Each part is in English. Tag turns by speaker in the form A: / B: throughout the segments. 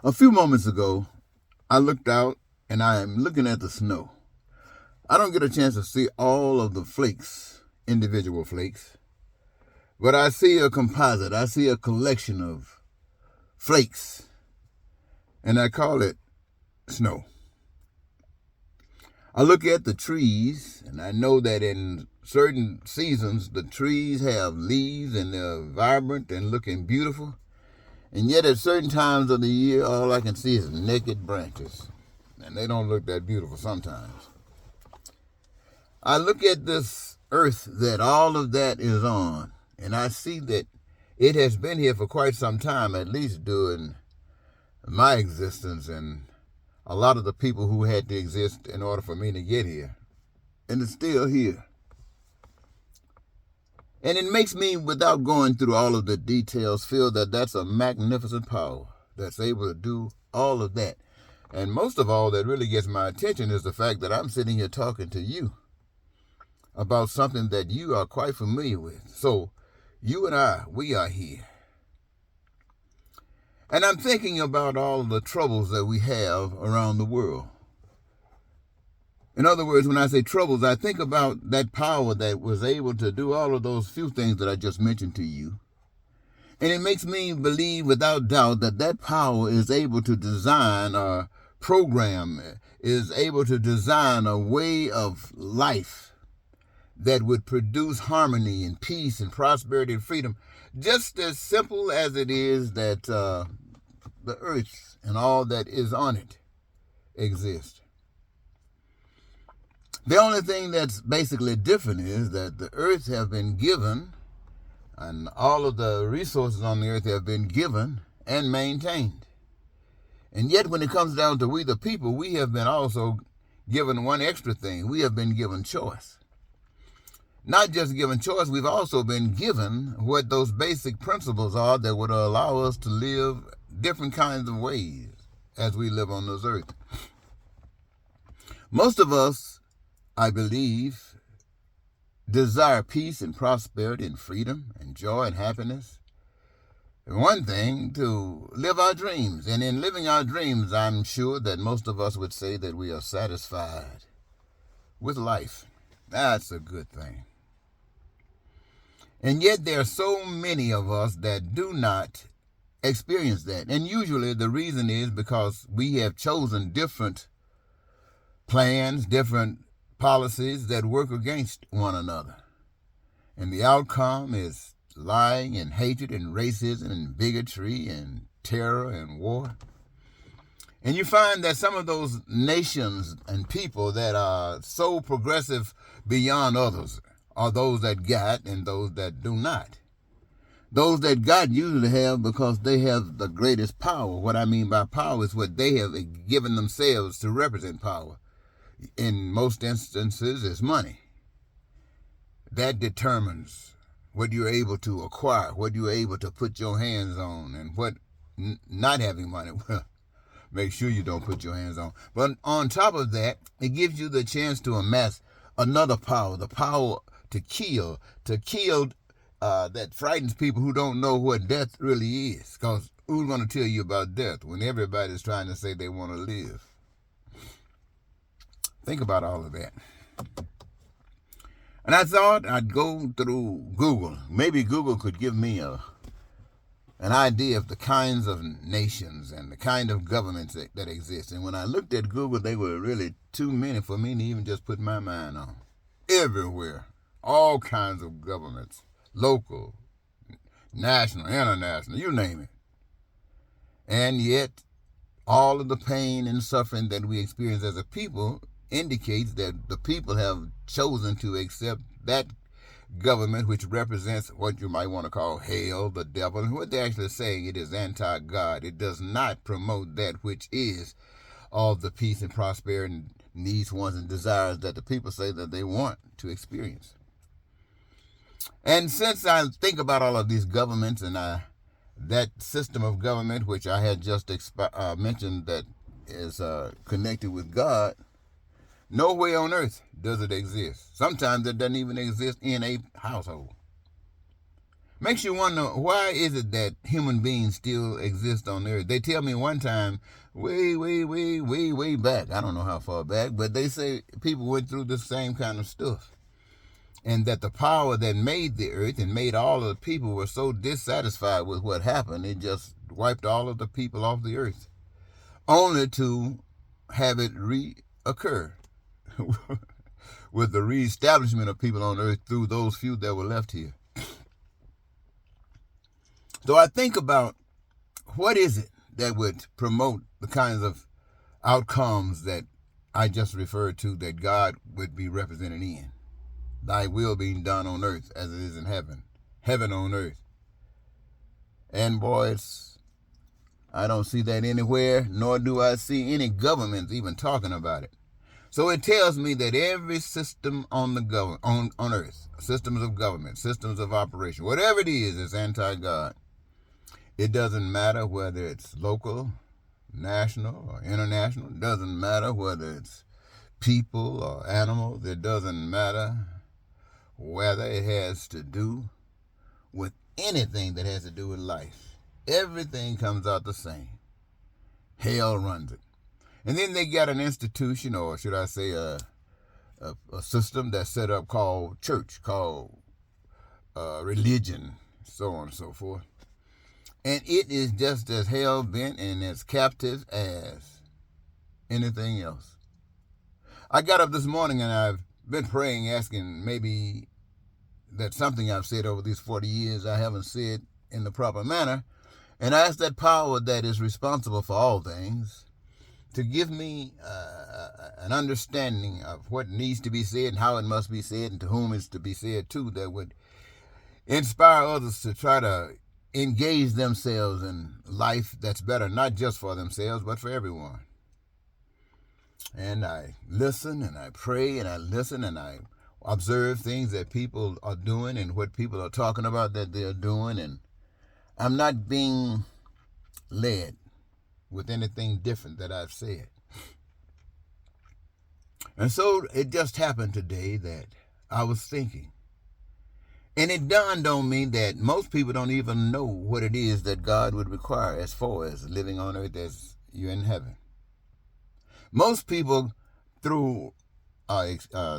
A: A few moments ago, I looked out and I am looking at the snow. I don't get a chance to see all of the flakes, individual flakes, but I see a composite. I see a collection of flakes, and I call it snow. I look at the trees, and I know that in certain seasons, the trees have leaves and they're vibrant and looking beautiful. And yet at certain times of the year, all I can see is naked branches. And they don't look that beautiful sometimes. I look at this earth that all of that is on, and I see that it has been here for quite some time, at least during my existence and a lot of the people who had to exist in order for me to get here. And it's still here. And it makes me, without going through all of the details, feel that that's a magnificent power that's able to do all of that. And most of all, that really gets my attention is the fact that I'm sitting here talking to you about something that you are quite familiar with. So you and I, we are here. And I'm thinking about all of the troubles that we have around the world. In other words, when I say troubles, I think about that power that was able to do all of those few things that I just mentioned to you. And it makes me believe without doubt that that power is able to design a program, is able to design a way of life that would produce harmony and peace and prosperity and freedom, just as simple as it is that the earth and all that is on it exist. The only thing that's basically different is that the earth have been given, and all of the resources on the earth have been given and maintained. And yet when it comes down to we the people, we have been also given one extra thing. We have been given choice. Not just given choice, we've also been given what those basic principles are that would allow us to live different kinds of ways as we live on this earth. Most of us, I believe, desire peace and prosperity and freedom and joy and happiness. And one thing, to live our dreams. And in living our dreams, I'm sure that most of us would say that we are satisfied with life. That's a good thing. And yet there are so many of us that do not experience that. And usually the reason is because we have chosen different plans, different policies that work against one another. And the outcome is lying and hatred and racism and bigotry and terror and war. And you find that some of those nations and people that are so progressive beyond others are those that got and those that do not. Those that got usually have because they have the greatest power. What I mean by power is what they have given themselves to represent power. In most instances, it's money. That determines what you're able to acquire, what you're able to put your hands on, and what not having money, well, make sure you don't put your hands on. But on top of that, it gives you the chance to amass another power, the power to kill that frightens people who don't know what death really is. Because who's going to tell you about death when everybody's trying to say they want to live? Think about all of that. And I thought I'd go through Google. Maybe Google could give me an idea of the kinds of nations and the kind of governments that exist. And when I looked at Google, they were really too many for me to even just put my mind on. Everywhere. All kinds of governments. Local, national, international, you name it. And yet, all of the pain and suffering that we experience as a people indicates that the people have chosen to accept that government, which represents what you might want to call hell, the devil. And what they're actually saying, it is anti-God. It does not promote that which is all the peace and prosperity and needs, wants, and desires that the people say that they want to experience. And since I think about all of these governments and that system of government, which I had just mentioned that is connected with God, nowhere on earth does it exist. Sometimes it doesn't even exist in a household. Makes you wonder, why is it that human beings still exist on the earth? They tell me one time, way back, I don't know how far back, but they say people went through the same kind of stuff. And that the power that made the earth and made all of the people were so dissatisfied with what happened, it just wiped all of the people off the earth, only to have it reoccur with the reestablishment of people on earth through those few that were left here. So I think about, what is it that would promote the kinds of outcomes that I just referred to, that God would be represented in? Thy will being done on earth as it is in heaven. Heaven on earth. And boys, I don't see that anywhere, nor do I see any governments even talking about it. So it tells me that every system on the on earth, systems of government, systems of operation, whatever it is anti-God. It doesn't matter whether it's local, national, or international. It doesn't matter whether it's people or animals. It doesn't matter whether it has to do with anything that has to do with life. Everything comes out the same. Hell runs it. And then they got an institution, or should I say a system that's set up called church, called religion, so on and so forth. And it is just as hell-bent and as captive as anything else. I got up this morning and I've been praying, asking maybe that something I've said over these 40 years I haven't said in the proper manner. And I asked that power that is responsible for all things to give me an understanding of what needs to be said and how it must be said and to whom it's to be said to, that would inspire others to try to engage themselves in life that's better, not just for themselves, but for everyone. And I listen and I pray and I listen and I observe things that people are doing and what people are talking about that they're doing, and I'm not being led with anything different that I've said. And so it just happened today that I was thinking, and it dawned on me that most people don't even know what it is that God would require as far as living on earth as you're in heaven. Most people, through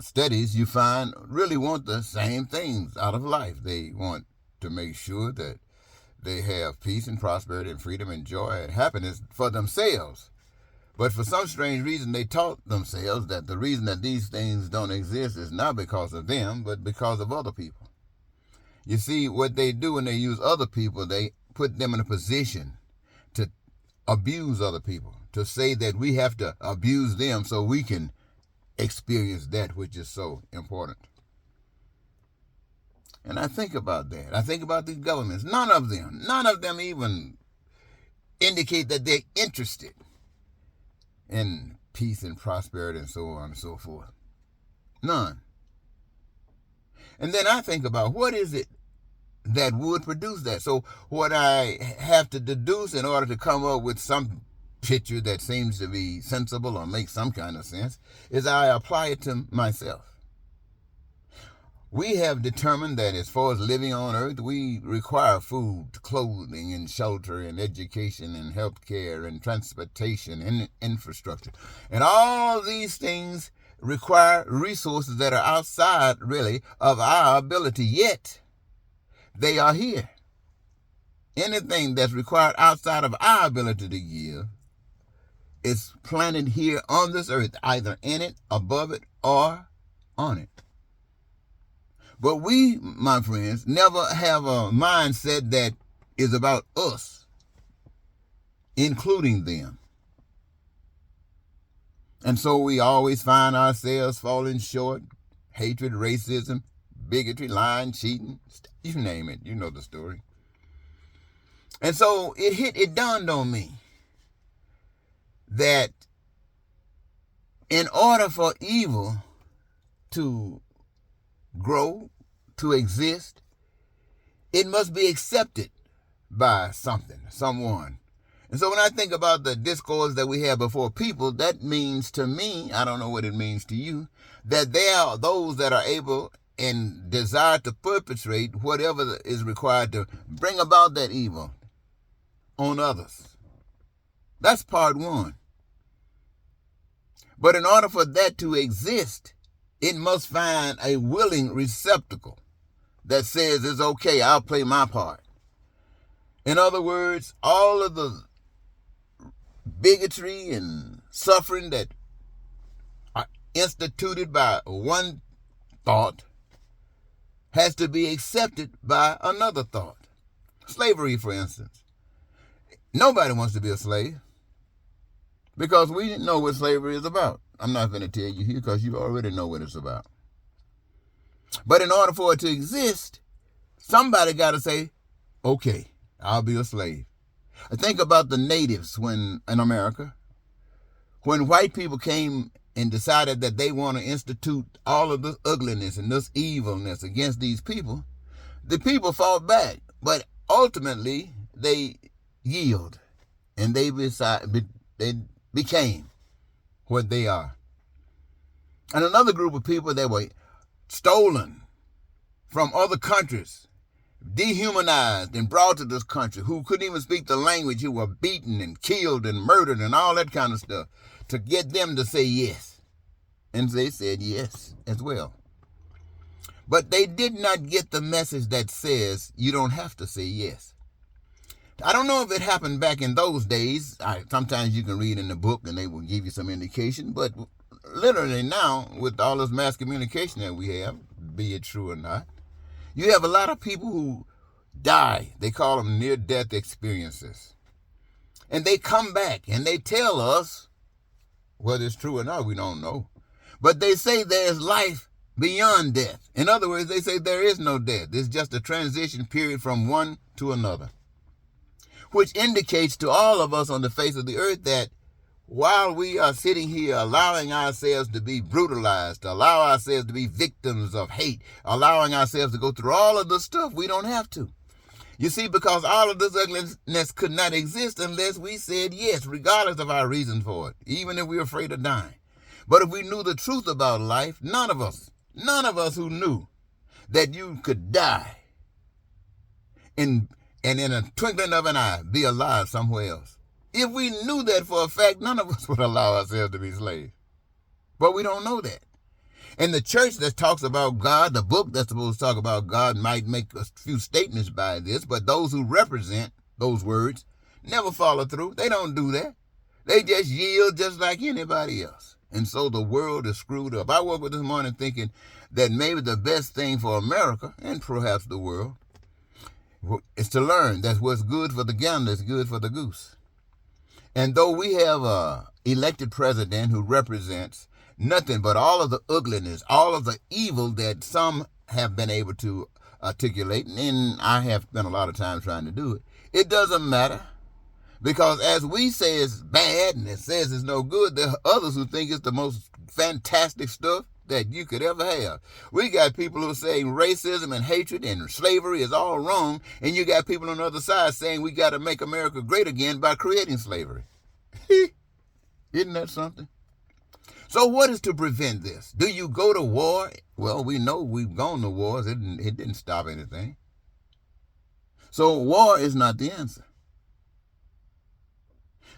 A: studies, you find, really want the same things out of life. They want to make sure that they have peace and prosperity and freedom and joy and happiness for themselves. But for some strange reason, they taught themselves that the reason that these things don't exist is not because of them, but because of other people. You see, what they do when they use other people, they put them in a position to abuse other people, to say that we have to abuse them so we can experience that which is so important. And I think about that. I think about these governments. None of them even indicate that they're interested in peace and prosperity and so on and so forth. None. And then I think about, what is it that would produce that? So what I have to deduce in order to come up with some picture that seems to be sensible or make some kind of sense is I apply it to myself. We have determined that as far as living on earth, we require food, clothing, and shelter, and education, and health care, and transportation, and infrastructure. And all these things require resources that are outside, really, of our ability, yet they are here. Anything that's required outside of our ability to give is planted here on this earth, either in it, above it, or on it. But we, my friends, never have a mindset that is about us, including them. And so we always find ourselves falling short. Hatred, racism, bigotry, lying, cheating, you name it. You know the story. And so it dawned on me that in order for evil to grow, to exist, it must be accepted by something, someone. And so when I think about the discourse that we have before people, that means to me, I don't know what it means to you, that there are those that are able and desire to perpetrate whatever is required to bring about that evil on others. That's part one. But in order for that to exist, it must find a willing receptacle that says it's okay, I'll play my part. In other words, all of the bigotry and suffering that are instituted by one thought has to be accepted by another thought. Slavery, for instance. Nobody wants to be a slave because we know what slavery is about. I'm not going to tell you here because you already know what it's about. But in order for it to exist, somebody got to say, okay, I'll be a slave. Think about the natives in America. When white people came and decided that they want to institute all of this ugliness and this evilness against these people, the people fought back. But ultimately, they yield and they became what they are. And another group of people that were stolen from other countries, dehumanized and brought to this country, who couldn't even speak the language, who were beaten and killed and murdered and all that kind of stuff, to get them to say yes. And they said yes as well. But they did not get the message that says you don't have to say yes. I don't know if it happened back in those days. Sometimes you can read in the book and they will give you some indication, but literally now, with all this mass communication that we have, be it true or not, you have a lot of people who die. They call them near-death experiences. And they come back and they tell us, whether it's true or not, we don't know. But they say there's life beyond death. In other words, they say there is no death. It's just a transition period from one to another. Which indicates to all of us on the face of the earth that while we are sitting here allowing ourselves to be brutalized, to allow ourselves to be victims of hate, allowing ourselves to go through all of this stuff, we don't have to. You see, because all of this ugliness could not exist unless we said yes, regardless of our reason for it, even if we're afraid of dying. But if we knew the truth about life, none of us who knew that you could die and in a twinkling of an eye be alive somewhere else. If we knew that for a fact, none of us would allow ourselves to be slaves. But we don't know that. And the church that talks about God, the book that's supposed to talk about God, might make a few statements by this, but those who represent those words never follow through. They don't do that. They just yield just like anybody else. And so the world is screwed up. I woke up this morning thinking that maybe the best thing for America, and perhaps the world, is to learn that what's good for the gander is good for the goose. And though we have an elected president who represents nothing but all of the ugliness, all of the evil that some have been able to articulate, and I have spent a lot of time trying to do it, it doesn't matter. Because as we say it's bad and it says it's no good, there are others who think it's the most fantastic stuff that you could ever have. We got people who are saying racism and hatred and slavery is all wrong, and you got people on the other side saying we got to make America great again by creating slavery. Isn't that something? So what is to prevent this? Do you go to war? Well, we know we've gone to wars. It didn't stop anything. So war is not the answer.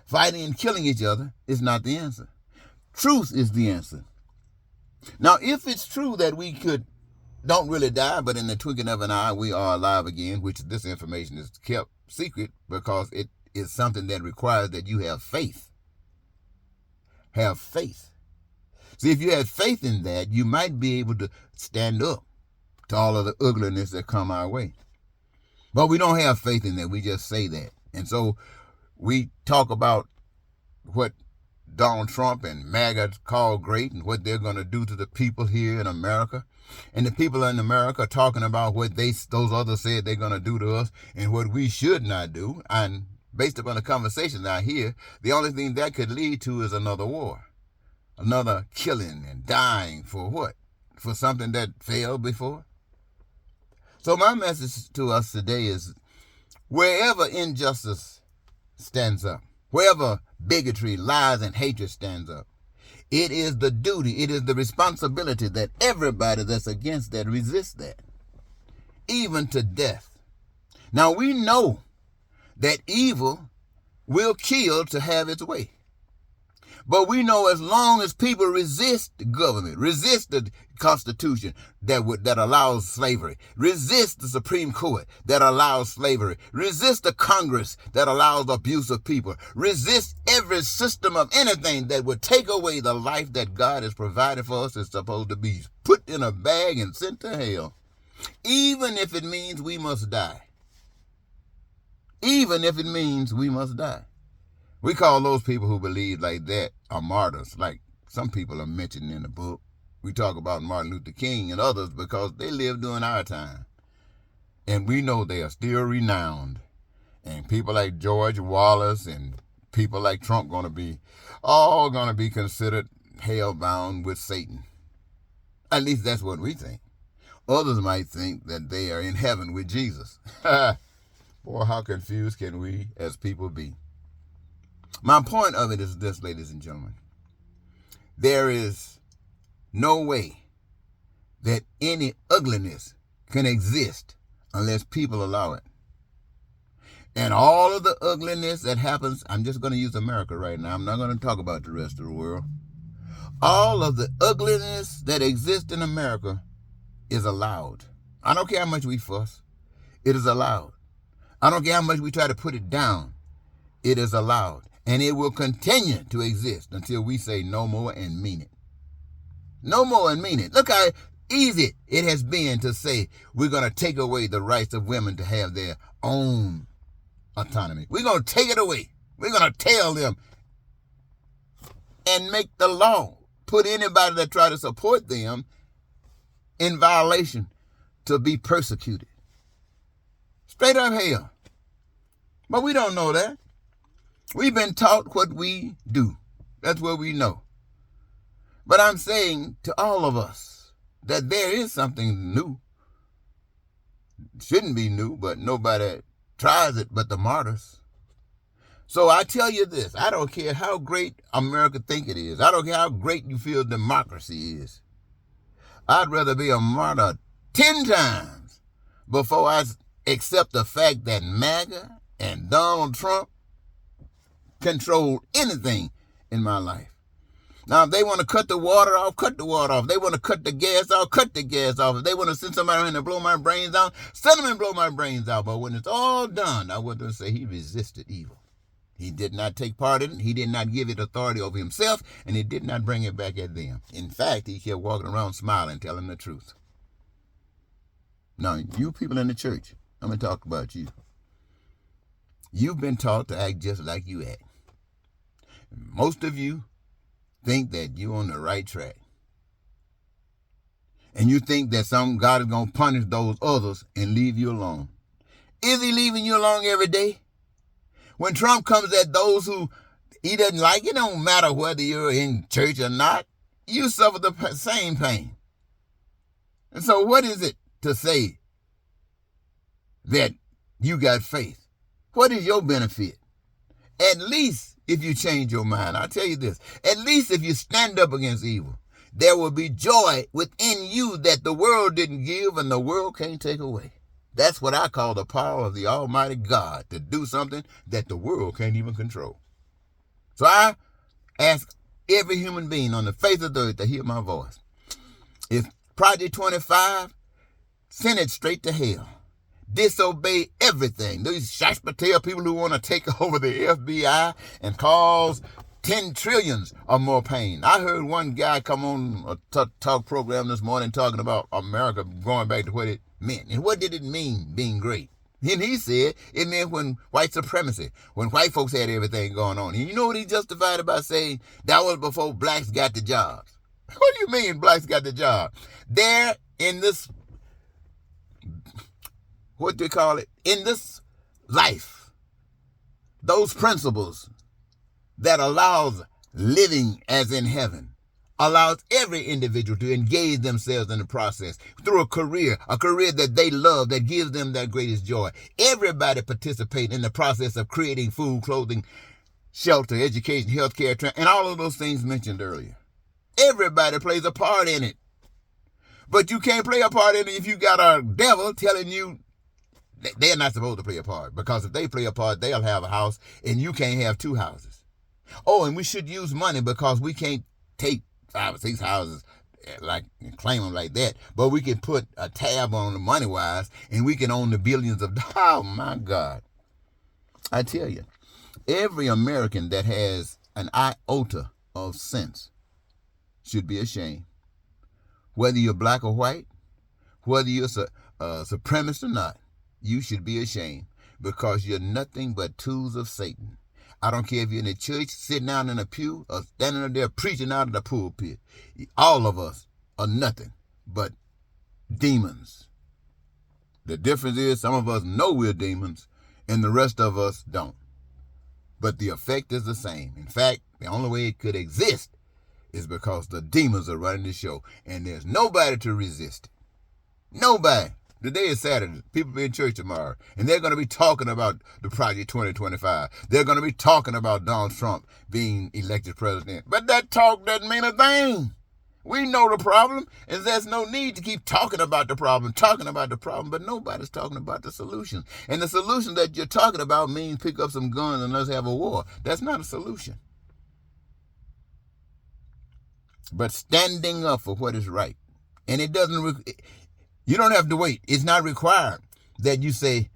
A: Fighting and killing each other is not the answer. Truth is the answer. Now, if it's true that we don't really die, but in the twinkling of an eye, we are alive again, which this information is kept secret because it is something that requires that you have faith. Have faith. See, if you had faith in that, you might be able to stand up to all of the ugliness that come our way. But we don't have faith in that. We just say that. And so we talk about what Donald Trump and MAGA call great and what they're going to do to the people here in America. And the people in America are talking about what those others said they're going to do to us and what we should not do. And based upon the conversations I hear, the only thing that could lead to is another war. Another killing and dying for what? For something that failed before? So my message to us today is wherever injustice stands up, wherever bigotry, lies, and hatred stands up, It is the duty, it is the responsibility that everybody that's against that resists that, even to death. Now we know that evil will kill to have its way. But we know as long as people resist the government, resist the Constitution that allows slavery, resist the Supreme Court that allows slavery, resist the Congress that allows abuse of people, resist every system of anything that would take away the life that God has provided for us is supposed to be put in a bag and sent to hell, even if it means we must die. Even if it means we must die. We call those people who believe like that are martyrs, like some people are mentioned in the book. We talk about Martin Luther King and others because they lived during our time. And we know they are still renowned. And people like George Wallace and people like Trump all going to be considered hell-bound with Satan. At least that's what we think. Others might think that they are in heaven with Jesus. Boy, how confused can we as people be? My point of it is this, ladies and gentlemen. There is no way that any ugliness can exist unless people allow it. And all of the ugliness that happens, I'm just going to use America right now. I'm not going to talk about the rest of the world. All of the ugliness that exists in America is allowed. I don't care how much we fuss. It is allowed. I don't care how much we try to put it down. It is allowed. And it will continue to exist until we say no more and mean it. No more and mean it. Look how easy it has been to say we're going to take away the rights of women to have their own autonomy. We're going to take it away. We're going to tell them and make the law put anybody that try to support them in violation to be persecuted. Straight up hell. But we don't know that. We've been taught what we do. That's what we know. But I'm saying to all of us that there is something new. It shouldn't be new, but nobody tries it but the martyrs. So I tell you this, I don't care how great America think it is. I don't care how great you feel democracy is. I'd rather be a martyr 10 times before I accept the fact that MAGA and Donald Trump control anything in my life. Now, if they want to cut the water off, cut the water off. If they want to cut the gas off, cut the gas off. If they want to send somebody in to blow my brains out, send them and blow my brains out. But when it's all done, I want to say he resisted evil. He did not take part in it. He did not give it authority over himself, and he did not bring it back at them. In fact, he kept walking around smiling, telling the truth. Now, you people in the church, I'm going to talk about you. You've been taught to act just like you act. Most of you think that you're on the right track. And you think that God is going to punish those others and leave you alone. Is he leaving you alone every day? When Trump comes at those who he doesn't like, it don't matter whether you're in church or not. You suffer the same pain. And so what is it to say that you got faith? What is your benefit? At least if you change your mind, I'll tell you this, at least if you stand up against evil, there will be joy within you that the world didn't give and the world can't take away. That's what I call the power of the Almighty God to do something that the world can't even control. So I ask every human being on the face of the earth to hear my voice. If Project 25, send it straight to hell. Disobey everything. These Shash-Patel people who want to take over the FBI and cause 10 trillions or more pain. I heard one guy come on a talk program this morning talking about America going back to what it meant. And what did it mean being great? And he said it meant when white supremacy, when white folks had everything going on. And you know what he justified it by saying? That was before blacks got the jobs. What do you mean blacks got the job? They're in this, what do you call it? In this life, those principles that allows living as in heaven, allows every individual to engage themselves in the process through a career that they love, that gives them that greatest joy. Everybody participate in the process of creating food, clothing, shelter, education, healthcare, and all of those things mentioned earlier. Everybody plays a part in it. But you can't play a part in it if you got a devil telling you they're not supposed to play a part. Because if they play a part, they'll have a house and you can't have two houses. Oh, and we should use money because we can't take 5 or 6 houses like and claim them like that. But we can put a tab on the money-wise and we can own the billions of dollars. Oh, my God. I tell you, every American that has an iota of sense should be ashamed. Whether you're black or white, whether you're a supremacist or not, you should be ashamed because you're nothing but tools of Satan. I don't care if you're in the church, sitting down in a pew, or standing up there preaching out of the pulpit. All of us are nothing but demons. The difference is some of us know we're demons and the rest of us don't. But the effect is the same. In fact, the only way it could exist is because the demons are running the show and there's nobody to resist it. Nobody. Today is Saturday. People be in church tomorrow, and they're going to be talking about the Project 2025. They're going to be talking about Donald Trump being elected president. But that talk doesn't mean a thing. We know the problem, and there's no need to keep talking about the problem, but nobody's talking about the solution. And the solution that you're talking about means pick up some guns and let's have a war. That's not a solution. But standing up for what is right. And it doesn't... You don't have to wait. It's not required that you say,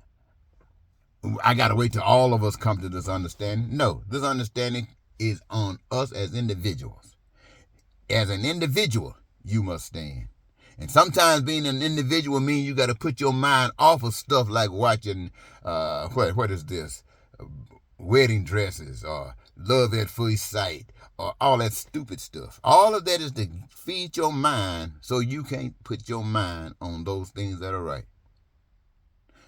A: I got to wait till all of us come to this understanding. No, this understanding is on us as individuals. As an individual, you must stand. And sometimes being an individual means you got to put your mind off of stuff like watching, what is this? Wedding dresses or love at first sight or all that stupid stuff. All of that is to feed your mind so you can't put your mind on those things that are right.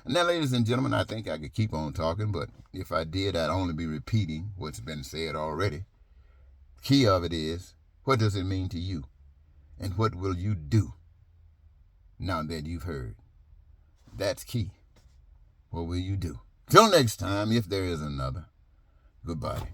A: And now, ladies and gentlemen, I think I could keep on talking, but if I did, I'd only be repeating what's been said already. Key of it is, what does it mean to you? And what will you do now that you've heard? That's key. What will you do? Till next time, if there is another. Goodbye.